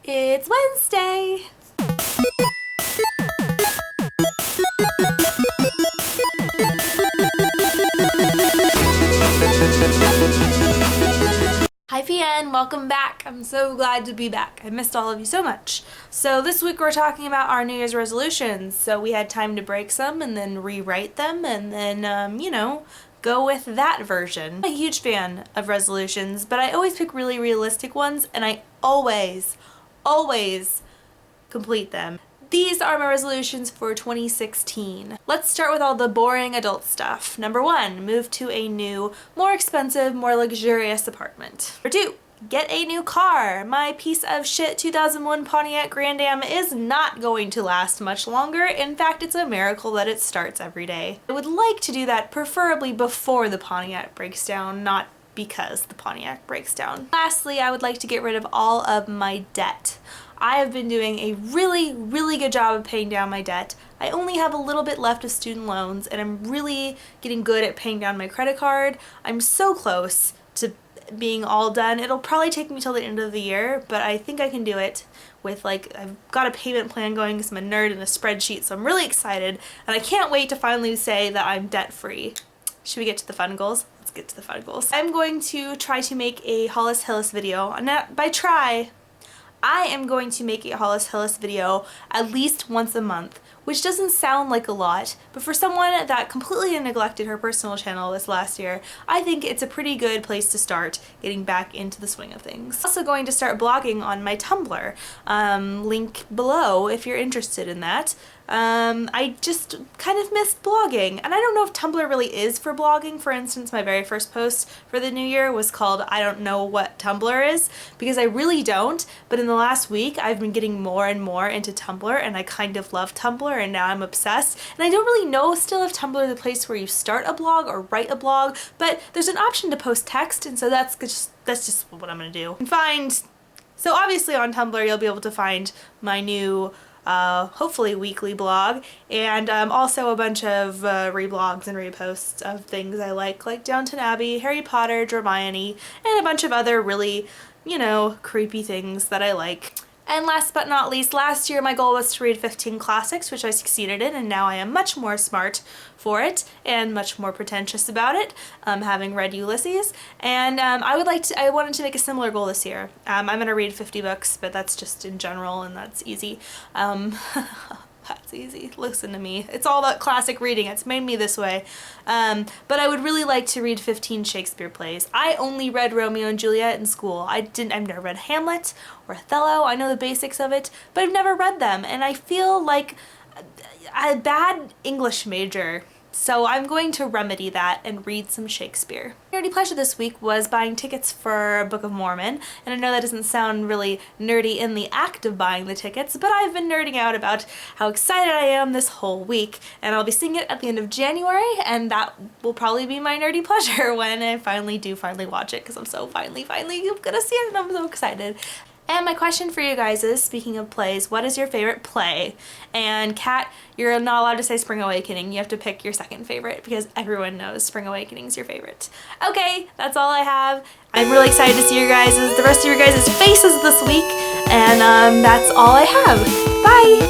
It's Wednesday! Hi PN, welcome back. I'm so glad to be back. I missed all of you so much. So this week we're talking about our New Year's resolutions. So we had time to break some and then rewrite them and then, go with that version. I'm a huge fan of resolutions, but I always pick really realistic ones and I always complete them. These are my resolutions for 2016. Let's start with all the boring adult stuff. Number 1, move to a new, more expensive, more luxurious apartment. Number 2, get a new car. My piece of shit 2001 Pontiac Grand Am is not going to last much longer. In fact, it's a miracle that it starts every day. I would like to do that preferably before the Pontiac breaks down, not because the Pontiac breaks down. Lastly, I would like to get rid of all of my debt. I have been doing a really good job of paying down my debt. I only have a little bit left of student loans and I'm really getting good at paying down my credit card. I'm so close to being all done. It'll probably take me till the end of the year, but I think I can do it with I've got a payment plan going because I'm a nerd in a spreadsheet, so I'm really excited and I can't wait to finally say that I'm debt free. Should we get to the fun goals? Let's get to the fun goals. I'm going to try to make a Hollis Hillis video. Not by try. I am going to make a Hollis Hillis video at least once a month, which doesn't sound like a lot, but for someone that completely neglected her personal channel this last year, I think it's a pretty good place to start getting back into the swing of things. I'm also going to start blogging on my Tumblr. Link below if you're interested in that. I just kind of missed blogging, and I don't know if Tumblr really is for blogging. For instance, my very first post for the new year was called I don't know what Tumblr is, because I really don't, but in the last week I've been getting more and more into Tumblr and I kind of love Tumblr and now I'm obsessed. And I don't really know still if Tumblr is the place where you start a blog or write a blog, but there's an option to post text, and so that's just what I'm gonna do. So obviously on Tumblr you'll be able to find my new hopefully weekly blog, and also a bunch of reblogs and reposts of things I like Downton Abbey, Harry Potter, Hermione, and a bunch of other really, creepy things that I like. And last but not least, last year my goal was to read 15 classics, which I succeeded in, and now I am much more smart for it and much more pretentious about it, having read Ulysses. And I wanted to make a similar goal this year. I'm gonna read 50 books, but that's just in general, and that's easy. That's easy. Listen to me. It's all about classic reading. It's made me this way. But I would really like to read 15 Shakespeare plays. I only read Romeo and Juliet in school. I've never read Hamlet or Othello. I know the basics of it, but I've never read them. And I feel like a bad English major. So I'm going to remedy that and read some Shakespeare. My nerdy pleasure this week was buying tickets for Book of Mormon, and I know that doesn't sound really nerdy in the act of buying the tickets, but I've been nerding out about how excited I am this whole week, and I'll be seeing it at the end of January, and that will probably be my nerdy pleasure when I finally watch it, because I'm so finally gonna see it and I'm so excited. And my question for you guys is, speaking of plays, what is your favorite play? And Kat, you're not allowed to say Spring Awakening. You have to pick your second favorite because everyone knows Spring Awakening is your favorite. Okay, that's all I have. I'm really excited to see the rest of your guys' faces this week, and that's all I have. Bye!